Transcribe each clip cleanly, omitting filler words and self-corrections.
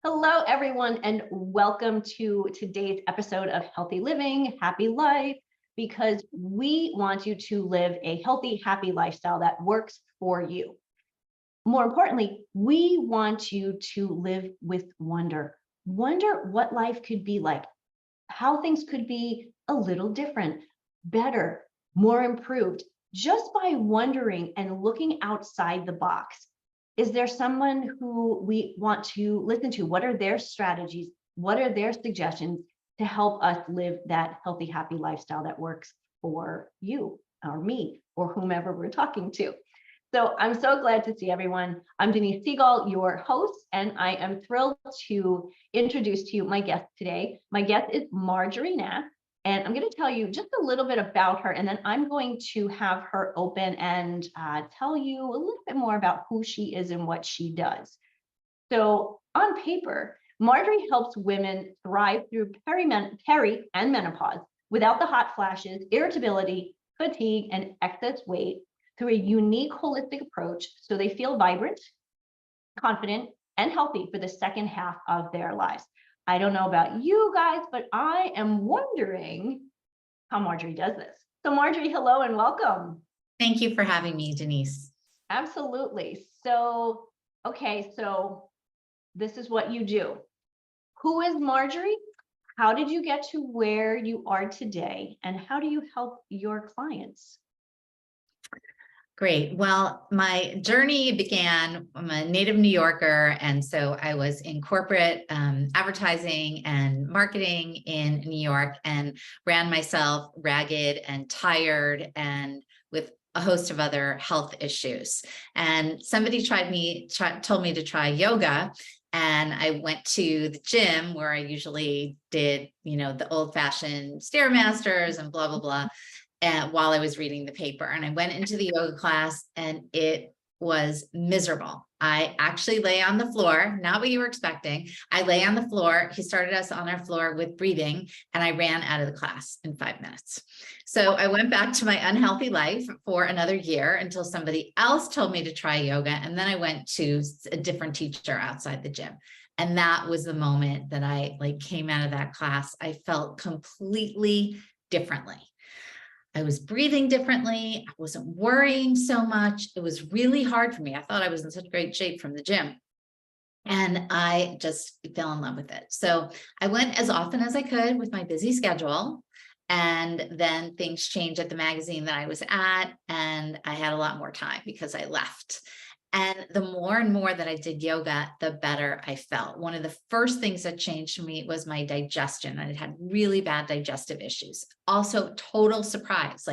Hello, everyone, and welcome to today's episode of Healthy Living, Happy Life, because we want you to live a healthy, happy lifestyle that works for you. More importantly, we want you to live with wonder. Wonder what life could be like, how things could be a little different, better, more improved, just by wondering and looking outside the box. Is there someone who we want to listen to? What are their strategies? What are their suggestions to help us live that healthy, happy lifestyle that works for you or me or whomever we're talking to? So I'm so glad to see everyone. I'm Denise Segal, your host, and I am thrilled to introduce to you my guest today. My guest is Marjorie Nass, and I'm going to tell you just a little bit about her, and then I'm going to have her open and tell you a little bit more about who she is and what she does. So on paper, Marjorie helps women thrive through peri and menopause without the hot flashes, irritability, fatigue, and excess weight through a unique holistic approach so they feel vibrant, confident, and healthy for the second half of their lives. I don't know about you guys, but I am wondering how Marjorie does this. So Marjorie, hello and welcome. Thank you for having me, Denise. Absolutely. So, okay, so this is what you do. Who is Marjorie? How did you get to where you are today? And how do you help your clients? Great. Well, my journey began, I'm a native New Yorker, and so I was in corporate advertising and marketing in New York and ran myself ragged and tired and with a host of other health issues. And somebody told me to try yoga. And I went to the gym where I usually did, the old-fashioned Stairmasters and blah, blah, blah. And while I was reading the paper, and I went into the yoga class and it was miserable. I actually lay on the floor, not what you were expecting. I lay on the floor. He started us on our floor with breathing, and I ran out of the class in 5 minutes. So I went back to my unhealthy life for another year until somebody else told me to try yoga. And then I went to a different teacher outside the gym. And that was the moment that I came out of that class. I felt completely differently. I was breathing differently. I wasn't worrying so much. It was really hard for me. I thought I was in such great shape from the gym. And I just fell in love with it. So I went as often as I could with my busy schedule. And then things changed at the magazine that I was at, and I had a lot more time because I left. And the more and more that I did yoga, the better I felt. One of the first things that changed for me was my digestion. I had really bad digestive issues. Also, total surprise.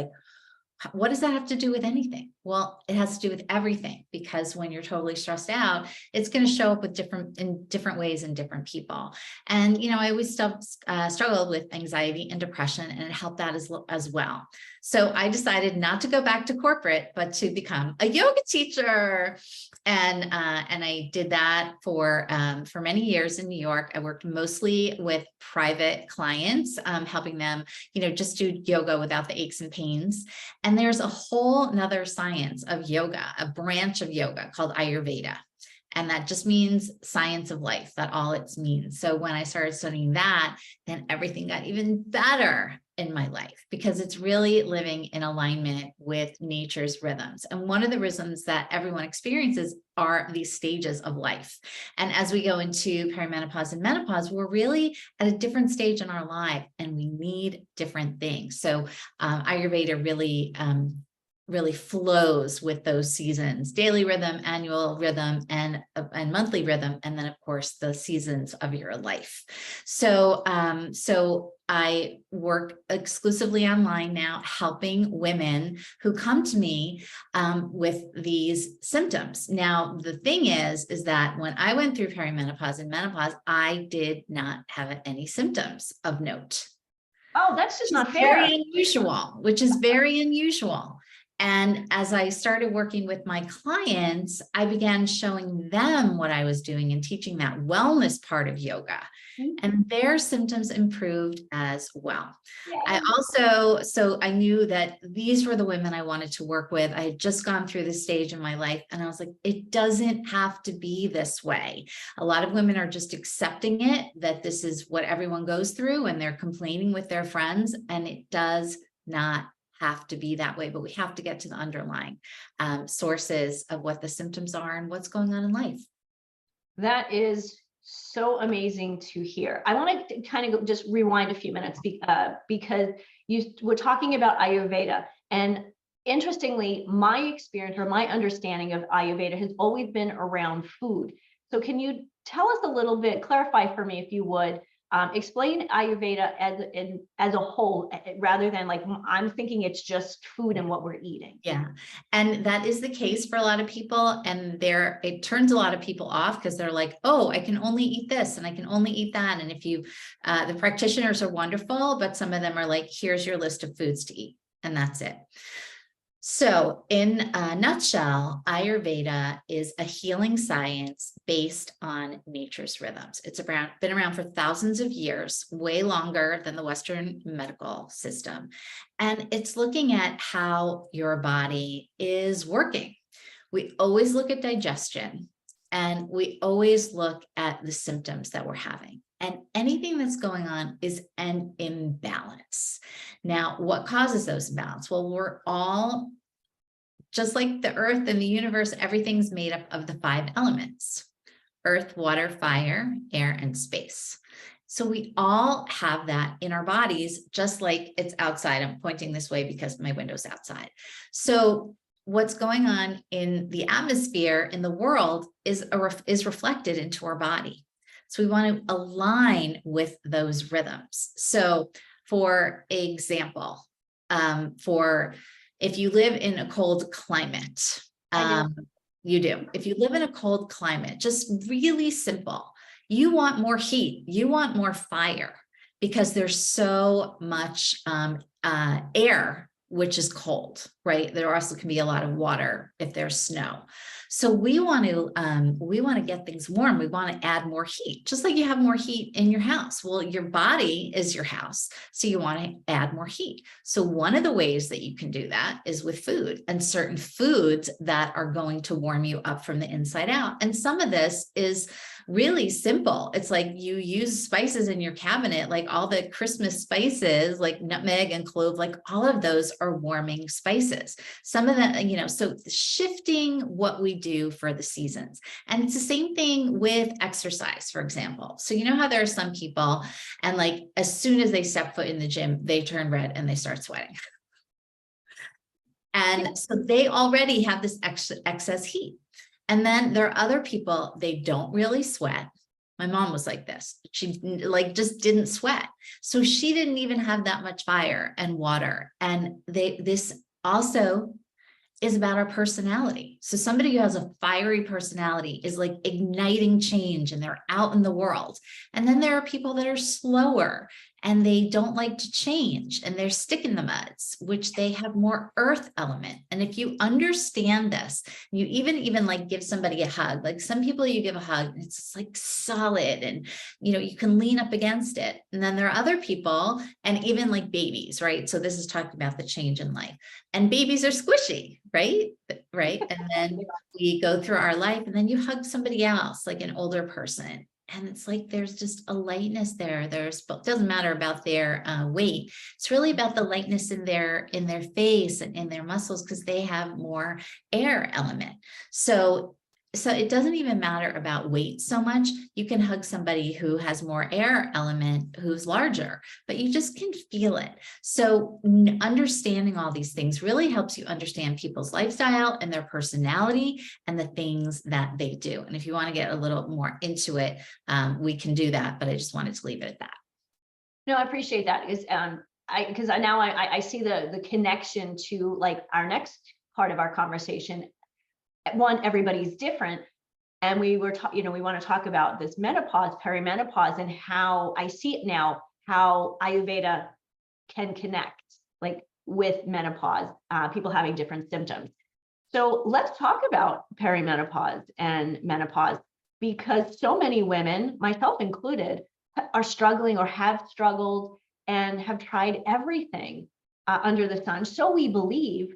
What does that have to do with anything? Well, it has to do with everything, because when you're totally stressed out, it's going to show up in different ways in different people. And, I always struggled with anxiety and depression, and it helped that as well. So I decided not to go back to corporate, but to become a yoga teacher. And I did that for many years in New York. I worked mostly with private clients, helping them, just do yoga without the aches and pains. And there's a whole nother science of yoga, a branch of yoga called Ayurveda. And that just means science of life. That's all it means. So when I started studying that, then everything got even better in my life, because it's really living in alignment with nature's rhythms. And one of the rhythms that everyone experiences are these stages of life. And as we go into perimenopause and menopause, we're really at a different stage in our life, and we need different things. So Ayurveda really flows with those seasons: daily rhythm, annual rhythm, and monthly rhythm, and then of course the seasons of your life. So I work exclusively online now, helping women who come to me with these symptoms. Now, the thing is that when I went through perimenopause and menopause, I did not have any symptoms of note. Oh, that's just not fair. Very unusual, which is very unusual. And as I started working with my clients, I began showing them what I was doing and teaching that wellness part of yoga. And their symptoms improved as well. I also, so I knew that these were the women I wanted to work with. I had just gone through this stage in my life and I was like, it doesn't have to be this way. A lot of women are just accepting it, that this is what everyone goes through and they're complaining with their friends, and it does not have to be that way, but we have to get to the underlying sources of what the symptoms are and what's going on in life. That is so amazing to hear. I want to kind of just rewind a few minutes because you were talking about Ayurveda, and interestingly, my experience or my understanding of Ayurveda has always been around food. So can you tell us a little bit, clarify for me if you would, explain Ayurveda as a whole, rather than like, I'm thinking it's just food and what we're eating. Yeah. And that is the case for a lot of people. And it turns a lot of people off because they're like, oh, I can only eat this and I can only eat that. And if you, the practitioners are wonderful, but some of them are like, here's your list of foods to eat. And that's it. So in a nutshell, Ayurveda is a healing science based on nature's rhythms. It's been around for thousands of years, way longer than the Western medical system. And it's looking at how your body is working. We always look at digestion, and we always look at the symptoms that we're having. And anything that's going on is an imbalance. Now, what causes those imbalances? Well, we're all, just like the earth and the universe, everything's made up of the 5 elements: earth, water, fire, air, and space. So we all have that in our bodies, just like it's outside. I'm pointing this way because my window's outside. So what's going on in the atmosphere in the world is reflected into our body. So we want to align with those rhythms. So for example, if you live in a cold climate, you do. If you live in a cold climate, just really simple, you want more heat, you want more fire, because there's so much air, which is cold, right? There also can be a lot of water if there's snow. So we want to get things warm. We want to add more heat, just like you have more heat in your house. Well, your body is your house, so you want to add more heat. So one of the ways that you can do that is with food, and certain foods that are going to warm you up from the inside out. And some of this is really simple. It's like you use spices in your cabinet, like all the Christmas spices, like nutmeg and clove, like all of those are warming spices. Some of them, so shifting what we do for the seasons. And it's the same thing with exercise, for example. So you know how there are some people, and like as soon as they step foot in the gym, they turn red and they start sweating. And so they already have this excess heat. And then there are other people, they don't really sweat. My mom was like this. She just didn't sweat. So she didn't even have that much fire and water. And this also is about our personality. So somebody who has a fiery personality is like igniting change, and they're out in the world. And then there are people that are slower and they don't like to change, and they're stick in the muds, which they have more earth element. And if you understand this, you even like give somebody a hug, like some people you give a hug and it's like solid, and you can lean up against it. And then there are other people, and even like babies, right? So this is talking about the change in life, and babies are squishy, right? And then we go through our life, and then you hug somebody else, like an older person. And it's like, there's just a lightness there. It doesn't matter about their weight. It's really about the lightness in their face and in their muscles, because they have more air element. So it doesn't even matter about weight so much. You can hug somebody who has more air element, who's larger, but you just can feel it. So understanding all these things really helps you understand people's lifestyle and their personality and the things that they do. And if you want to get a little more into it, we can do that, but I just wanted to leave it at that. No, I appreciate that. Because now I see the connection to like our next part of our conversation. One, everybody's different. And we want to talk about this menopause, perimenopause, and how I see it now, how Ayurveda can connect. Like with menopause, people having different symptoms. So let's talk about perimenopause and menopause, because so many women, myself included, are struggling or have struggled and have tried everything under the sun. So we believe,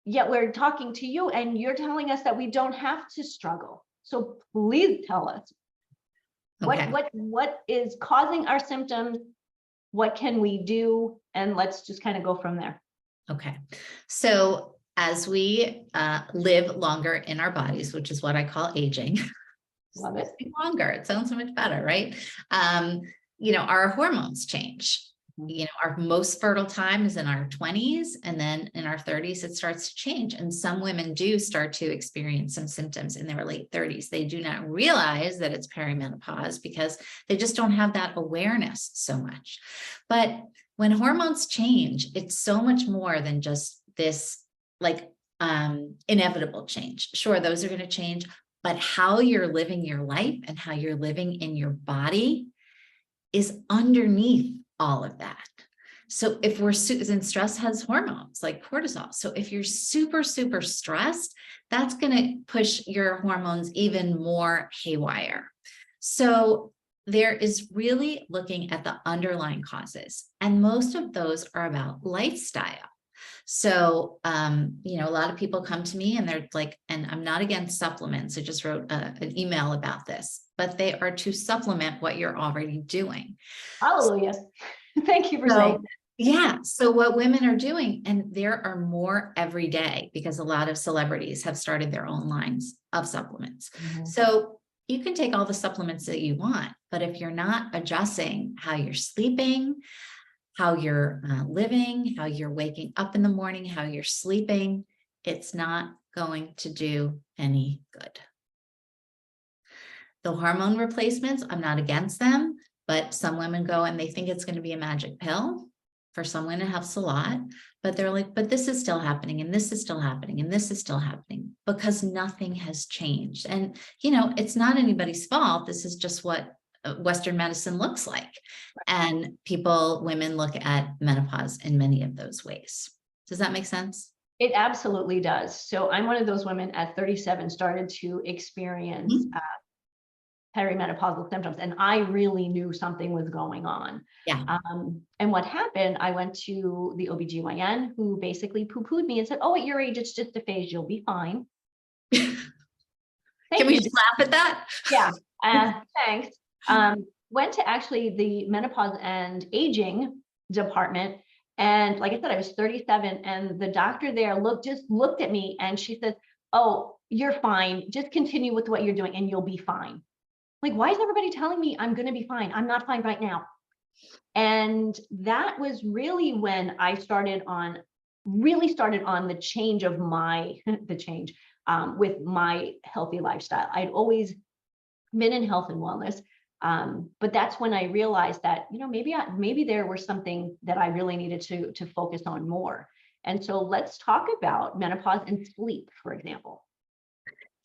yet we're talking to you and you're telling us that we don't have to struggle. So please tell us Okay. what is causing our symptoms? What can we do? And let's just kind of go from there. Okay. So as we live longer in our bodies, which is what I call aging, Love it. longer, it sounds so much better, right? Our hormones change. Our most fertile time is in our 20s, and then in our 30s, it starts to change. And some women do start to experience some symptoms in their late 30s. They do not realize that it's perimenopause because they just don't have that awareness so much. But when hormones change, it's so much more than just this inevitable change. Sure, those are going to change, but how you're living your life and how you're living in your body is underneath all of that. So if we're, and stress has hormones like cortisol. So if you're super, super stressed, that's going to push your hormones even more haywire. So there is really looking at the underlying causes, and most of those are about lifestyle. So, a lot of people come to me and they're like, and I'm not against supplements. I just wrote an email about this, but they are to supplement what you're already doing. Hallelujah. Thank you for saying that. Yeah. So what women are doing, and there are more every day because a lot of celebrities have started their own lines of supplements. Mm-hmm. So you can take all the supplements that you want, but if you're not adjusting how you're sleeping, how you're living, how you're waking up in the morning, how you're sleeping, it's not going to do any good. The hormone replacements, I'm not against them, but some women go and they think it's going to be a magic pill. For some women, it helps a lot, but they're like, but this is still happening, and this is still happening, and this is still happening, because nothing has changed. And, it's not anybody's fault. This is just what Western medicine looks like. And women look at menopause in many of those ways. Does that make sense? It absolutely does. So I'm one of those women at 37 started to experience perimenopausal symptoms, and I really knew something was going on. Yeah. And what happened, I went to the OBGYN, who basically poo-pooed me and said, oh, at your age, it's just a phase, you'll be fine. Can we just laugh at that? Yeah, thanks. Went to actually the menopause and aging department. And like I said, I was 37, and the doctor there just looked at me and she said, oh, you're fine. Just continue with what you're doing and you'll be fine. Like, why is everybody telling me I'm going to be fine? I'm not fine right now. And that was really when I really started on the change of with my healthy lifestyle. I'd always been in health and wellness. But that's when I realized that, maybe there was something that I really needed to focus on more. And so let's talk about menopause and sleep, for example.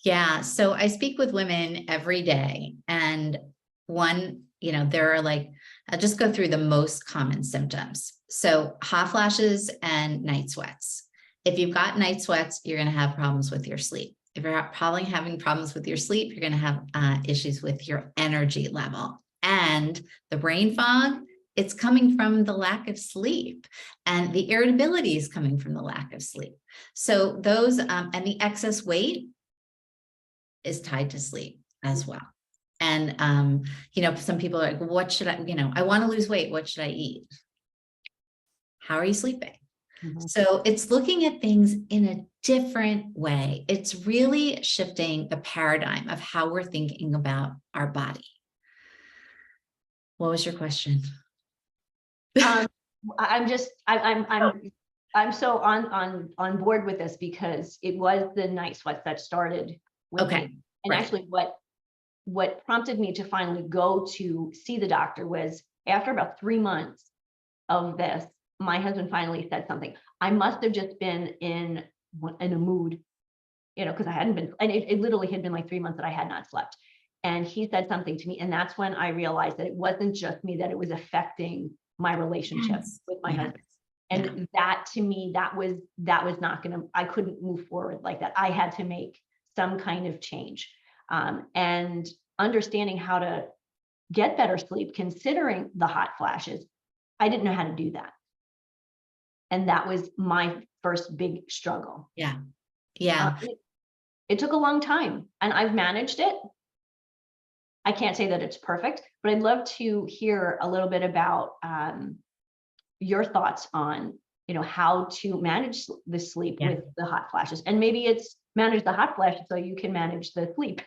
Yeah. So I speak with women every day, and there are I'll just go through the most common symptoms. So hot flashes and night sweats. If you've got night sweats, you're going to have problems with your sleep. If you're probably having problems with your sleep, you're going to have issues with your energy level. And the brain fog, it's coming from the lack of sleep, and the irritability is coming from the lack of sleep. So those, and the excess weight is tied to sleep as well. And, some people are like, what should I want to lose weight. What should I eat? How are you sleeping? Mm-hmm. So it's looking at things in a different way. It's really shifting the paradigm of how we're thinking about our body. What was your question? I'm so on board with this, because it was the night sweats that started with me. And actually what prompted me to finally go to see the doctor was, after about 3 months of this, my husband finally said something. I must have just been in a mood, because I hadn't been, and it literally had been like 3 months that I had not slept. And he said something to me, and that's when I realized that it wasn't just me, that it was affecting my relationship with my husband. And that, to me, that was not going to, I couldn't move forward like that. I had to make some kind of change. And understanding how to get better sleep, considering the hot flashes, I didn't know how to do that. And that was my first big struggle. Yeah. Yeah. It took a long time, and I've managed it. I can't say that it's perfect, but I'd love to hear a little bit about your thoughts on, how to manage the sleep with the hot flashes. And maybe it's manage the hot flashes so you can manage the sleep.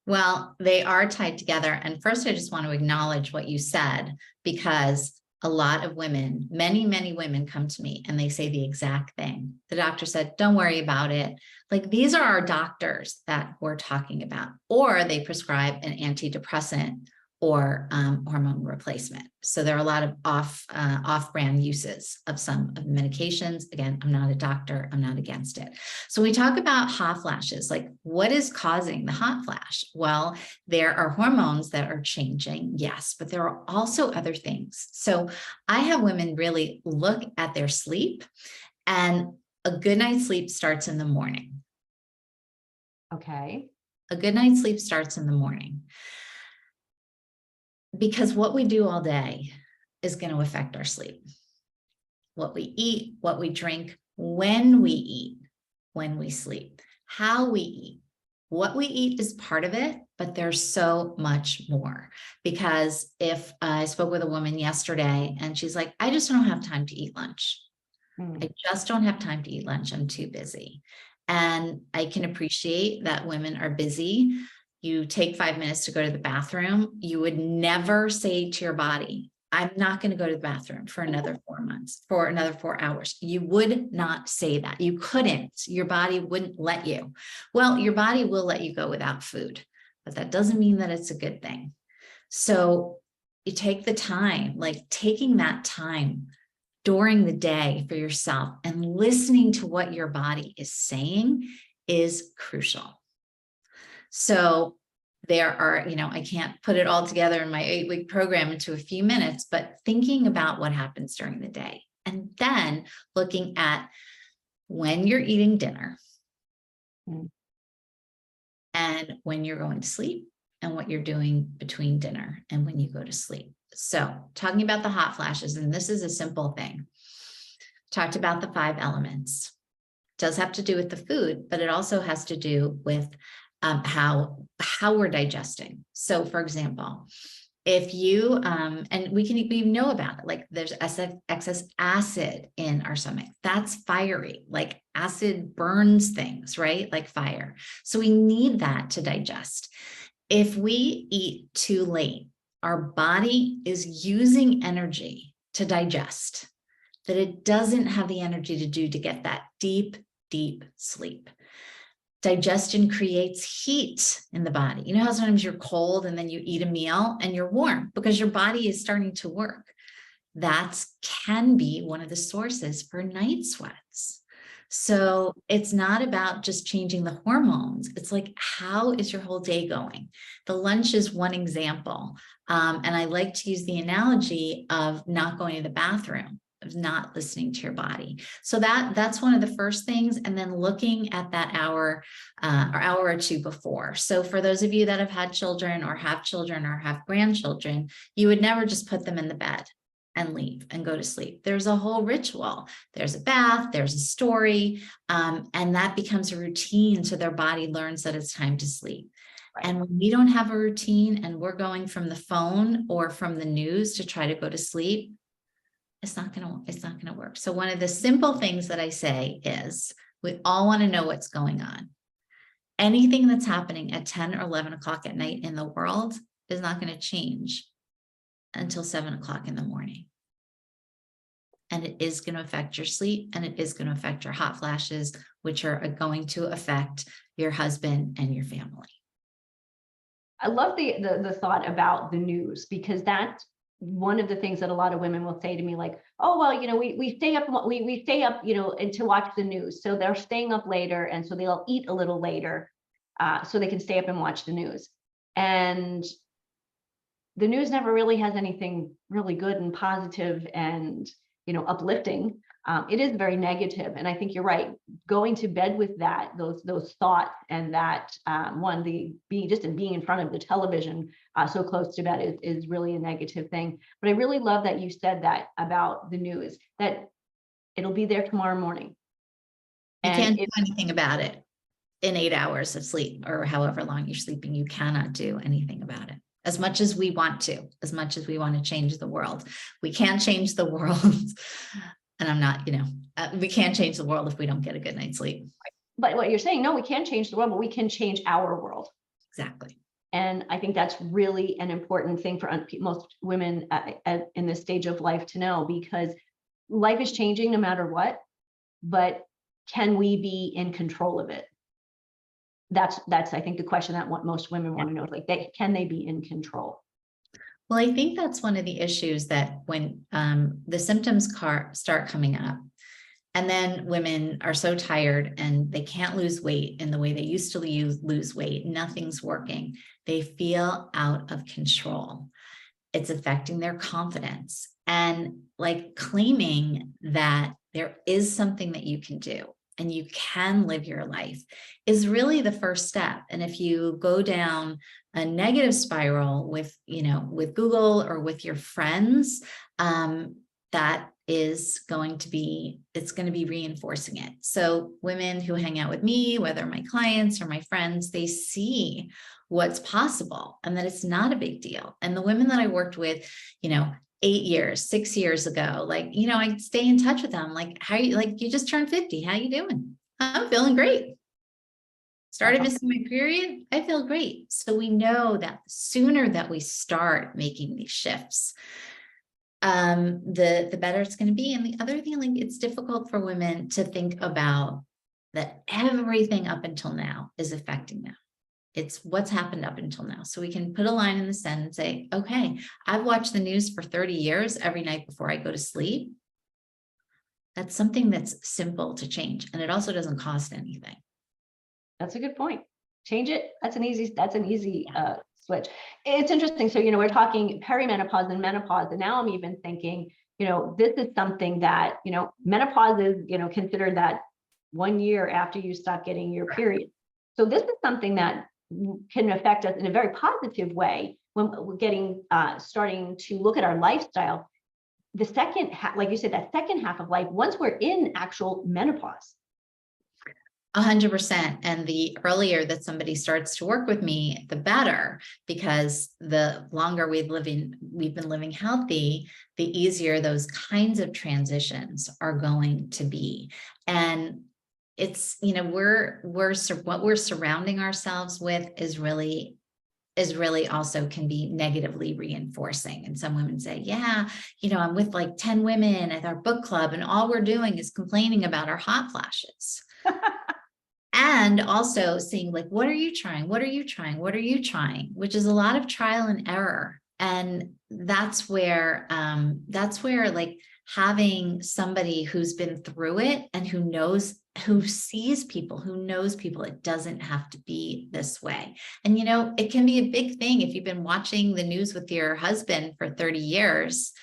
Well, they are tied together. And first, I just want to acknowledge what you said, because a lot of women, many, many women come to me and they say the exact thing. The doctor said, don't worry about it. Like, these are our doctors that we're talking about, or they prescribe an antidepressant or hormone replacement. So there are a lot of off-brand uses of some of the medications. Again, I'm not a doctor, I'm not against it. So we talk about hot flashes, like what is causing the hot flash? Well, there are hormones that are changing, yes, but there are also other things. So I have women really look at their sleep, and a good night's sleep starts in the morning. Okay. A good night's sleep starts in the morning. Because what we do all day is going to affect our sleep. What we eat, what we drink, when we eat, when we sleep, how we eat. What we eat is part of it, but there's so much more. Because if I spoke with a woman yesterday and she's like, I just don't have time to eat lunch. I just don't have time to eat lunch. I'm too busy. And I can appreciate that women are busy. You take 5 minutes to go to the bathroom. You would never say to your body, I'm not going to go to the bathroom for another 4 months, for another 4 hours. You would not say that. You couldn't. Your body wouldn't let you. Well, your body will let you go without food, but that doesn't mean that it's a good thing. So you take the time, like taking that time during the day for yourself and listening to what your body is saying is crucial. So there are, I can't put it all together in my 8-week program into a few minutes, but thinking about what happens during the day, and then looking at when you're eating dinner and when you're going to sleep, and what you're doing between dinner and when you go to sleep. So talking about the hot flashes, and this is a simple thing. Talked about the 5 elements. It does have to do with the food, but it also has to do with how we're digesting. So for example, if you, and we know about it, like there's excess acid in our stomach, that's fiery, like acid burns things, right? Like fire. So we need that to digest. If we eat too late, our body is using energy to digest that it doesn't have the energy to do to get that deep, deep sleep. Digestion creates heat in the body. You know how sometimes you're cold and then you eat a meal and you're warm because your body is starting to work. That can be one of the sources for night sweats. So it's not about just changing the hormones. It's like, how is your whole day going? The lunch is one example. And I like to use the analogy of not going to the bathroom, of not listening to your body. So that's one of the first things. And then looking at that hour or two before. So for those of you that have had children or have grandchildren, you would never just put them in the bed and leave and go to sleep. There's a whole ritual. There's a bath, there's a story, and that becomes a routine. So their body learns that it's time to sleep. Right. And when we don't have a routine and we're going from the phone or from the news to try to go to sleep, it's not gonna work. So one of the simple things that I say is, we all want to know what's going on. Anything that's happening at 10 or 11 o'clock at night in the world is not going to change until 7 o'clock in the morning. And it is going to affect your sleep, and it is going to affect your hot flashes, which are going to affect your husband and your family. I love the thought about the news, because that's one of the things that a lot of women will say to me, like, oh, well, we stay up, and to watch the news. So they're staying up later, and so they'll eat a little later, so they can stay up and watch the news. And the news never really has anything really good and positive and uplifting. It is very negative. And I think you're right. Going to bed with those thoughts, and that being in front of the television so close to bed is really a negative thing. But I really love that you said that about the news, that it'll be there tomorrow morning. You And can't do anything about it in 8 hours of sleep or however long you're sleeping. You cannot do anything about it. As much as we want to, as much as we want to change the world, we can't change the world. And I'm not, we can't change the world if we don't get a good night's sleep. But what you're saying, no, we can't change the world, but we can change our world. Exactly. And I think that's really an important thing for most women in this stage of life to know, because life is changing no matter what, but can we be in control of it? That's I think the question that most women want to know, like, can they be in control? Well, I think that's one of the issues, that when the symptoms start coming up, and then women are so tired and they can't lose weight in the way they used to lose weight, nothing's working. They feel out of control. It's affecting their confidence, and like claiming that there is something that you can do and you can live your life is really the first step. And if you go down a negative spiral with Google or with your friends, that is going to be reinforcing it. So women who hang out with me, whether my clients or my friends, they see what's possible and that it's not a big deal. And the women that I worked with, 6 years ago, I stay in touch with them. Like, you just turned 50. How you doing? I'm feeling great. Started missing my period. I feel great. So we know that the sooner that we start making these shifts, the better it's going to be. And the other thing, it's difficult for women to think about that everything up until now is affecting them. It's what's happened up until now. So we can put a line in the sand and say, okay, I've watched the news for 30 years every night before I go to sleep. That's something that's simple to change. And it also doesn't cost anything. That's a good point. Change it. That's an easy switch. It's interesting. So, we're talking perimenopause and menopause. And now I'm even thinking, this is something that, menopause is, considered that 1 year after you stop getting your period. So this is something that can affect us in a very positive way when we're starting to look at our lifestyle. The second half, like you said, that second half of life, once we're in actual menopause. 100%. And the earlier that somebody starts to work with me, the better, because the longer we've been living healthy, the easier those kinds of transitions are going to be. And it's, what we're surrounding ourselves with is really also can be negatively reinforcing. And some women say, yeah, I'm with like 10 women at our book club and all we're doing is complaining about our hot flashes. And also seeing like, what are you trying? What are you trying? What are you trying? Which is a lot of trial and error. And that's where like having somebody who's been through it and who sees people, who knows people, it doesn't have to be this way. And, it can be a big thing if you've been watching the news with your husband for 30 years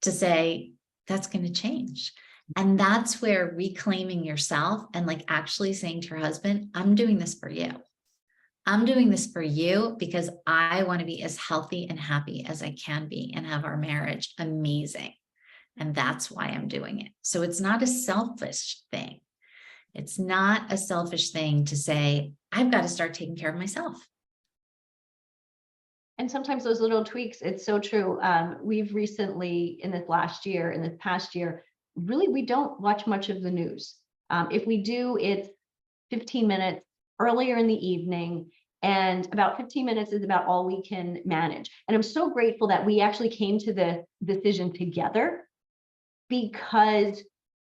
to say, that's going to change. And that's where reclaiming yourself and like actually saying to your husband, I'm doing this for you. I'm doing this for you because I want to be as healthy and happy as I can be and have our marriage amazing. And that's why I'm doing it. So it's not a selfish thing. It's not a selfish thing to say, I've got to start taking care of myself. And sometimes those little tweaks, it's so true. We've recently, in this past year, really, we don't watch much of the news. If we do, it's 15 minutes earlier in the evening, and about 15 minutes is about all we can manage. And I'm so grateful that we actually came to the decision together, because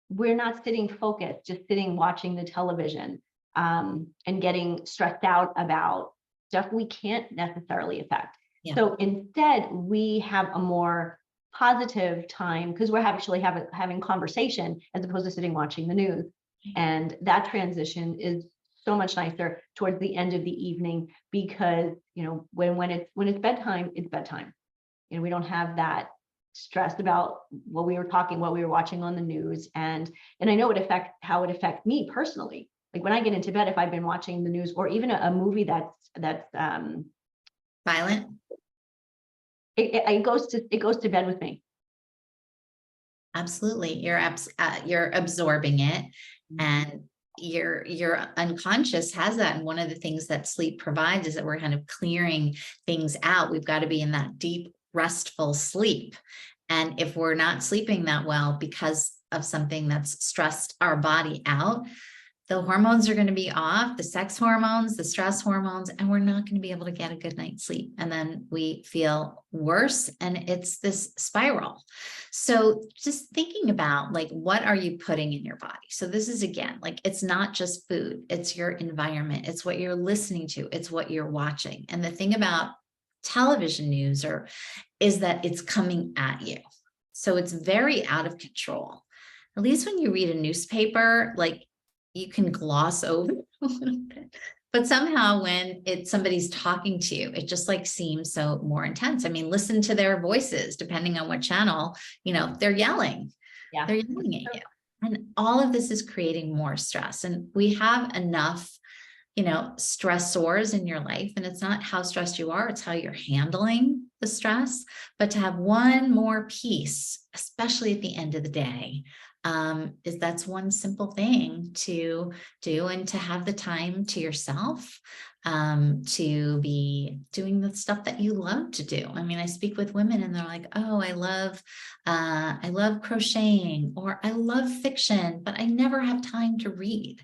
we're not sitting focused, just sitting watching the television and getting stressed out about stuff we can't necessarily affect. Yeah. So instead, we have a more positive time because we're actually having conversation as opposed to sitting watching the news. And that transition is so much nicer towards the end of the evening because, when it's bedtime, it's bedtime. We don't have that stressed about what we were watching on the news. And I know how it affects me personally. Like when I get into bed, if I've been watching the news or even a movie that's Violent. it goes to bed with me. Absolutely. You're absorbing it, and your unconscious has that. And one of the things that sleep provides is that we're kind of clearing things out. We've got to be in that deep, restful sleep. And if we're not sleeping that well because of something that's stressed our body out, the hormones are going to be off, the sex hormones, the stress hormones, and we're not going to be able to get a good night's sleep. And then we feel worse, and it's this spiral. So just thinking about like, what are you putting in your body? So this is, again, like, it's not just food, it's your environment. It's what you're listening to. It's what you're watching. And the thing about television news is that it's coming at you. So it's very out of control. At least when you read a newspaper, like, you can gloss over a little bit, but somehow when somebody's talking to you, it just like seems so more intense. I mean, listen to their voices, depending on what channel, they're yelling. Yeah. They're yelling at you. And all of this is creating more stress. And we have enough, stressors in your life. And it's not how stressed you are, it's how you're handling the stress. But to have one more piece, especially at the end of the day, that's one simple thing to do, and to have the time to yourself, to be doing the stuff that you love to do. I mean, I speak with women and they're like, oh, I love crocheting, or I love fiction, but I never have time to read.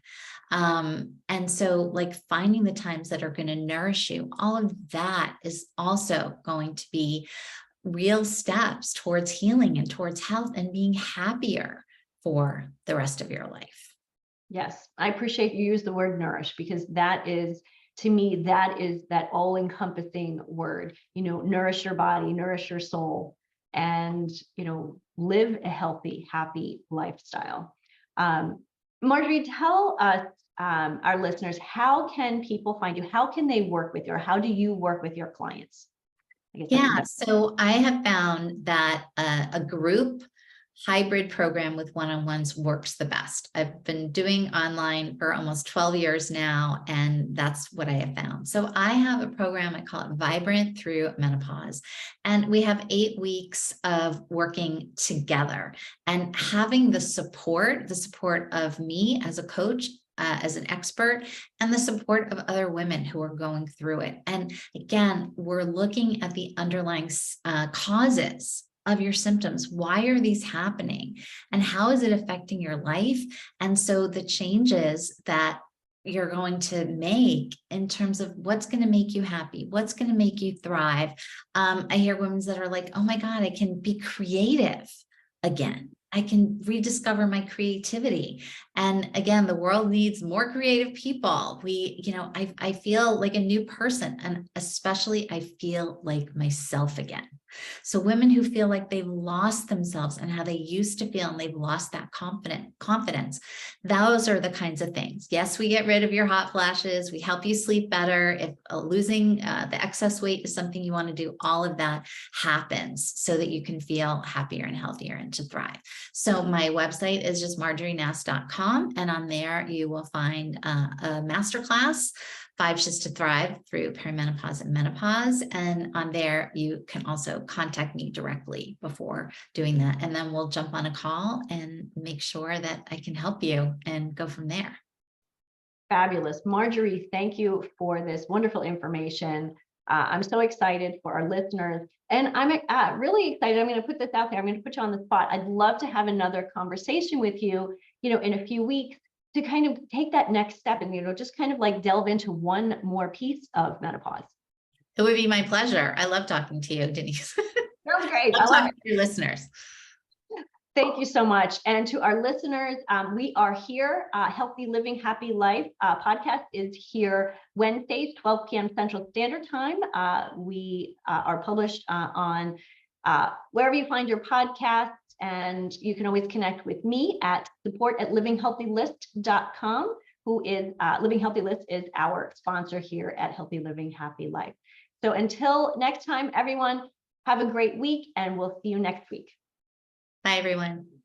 And so like finding the times that are going to nourish you, all of that is also going to be real steps towards healing and towards health and being happier for the rest of your life. Yes, I appreciate you use the word nourish, because that is, to me, that all-encompassing word. Nourish your body, nourish your soul, and live a healthy, happy lifestyle. Marjorie, tell us, our listeners, how can people find you? How can they work with you, or how do you work with your clients? Yeah, so I have found that a group hybrid program with one-on-ones works the best. I've been doing online for almost 12 years now, and that's what I have found. So I have a program, I call it Vibrant Through Menopause, and we have 8 weeks of working together and having the support of me as a coach, as an expert, and the support of other women who are going through it. And again, we're looking at the underlying causes of your symptoms. Why are these happening? And how is it affecting your life? And so the changes that you're going to make in terms of what's going to make you happy, what's going to make you thrive. I hear women that are like, oh my God, I can be creative again. I can rediscover my creativity. And again, the world needs more creative people. I feel like a new person, and especially I feel like myself again. So women who feel like they've lost themselves and how they used to feel, and they've lost that confidence, those are the kinds of things. Yes, we get rid of your hot flashes. We help you sleep better. If losing the excess weight is something you want to do, all of that happens so that you can feel happier and healthier and to thrive. So my website is just marjorienass.com. And on there, you will find a masterclass, 5 Shifts to Thrive through Perimenopause and Menopause. And on there, you can also contact me directly before doing that. And then we'll jump on a call and make sure that I can help you and go from there. Fabulous. Marjorie, thank you for this wonderful information. I'm so excited for our listeners, and I'm really excited. I'm going to put this out there. I'm going to put you on the spot. I'd love to have another conversation with you, in a few weeks, to kind of take that next step and, just kind of like delve into one more piece of menopause. It would be my pleasure. I love talking to you, Denise. Sounds great. I love talking to your listeners. Thank you so much. And to our listeners, we are here. Healthy Living, Happy Life podcast is here Wednesdays, 12 p.m. Central Standard Time. We are published on wherever you find your podcasts, and you can always connect with me at support@livinghealthylist.com, who is Living Healthy List is our sponsor here at Healthy Living, Happy Life. So until next time, everyone, Have a great week, and we'll see you next week. Bye, everyone.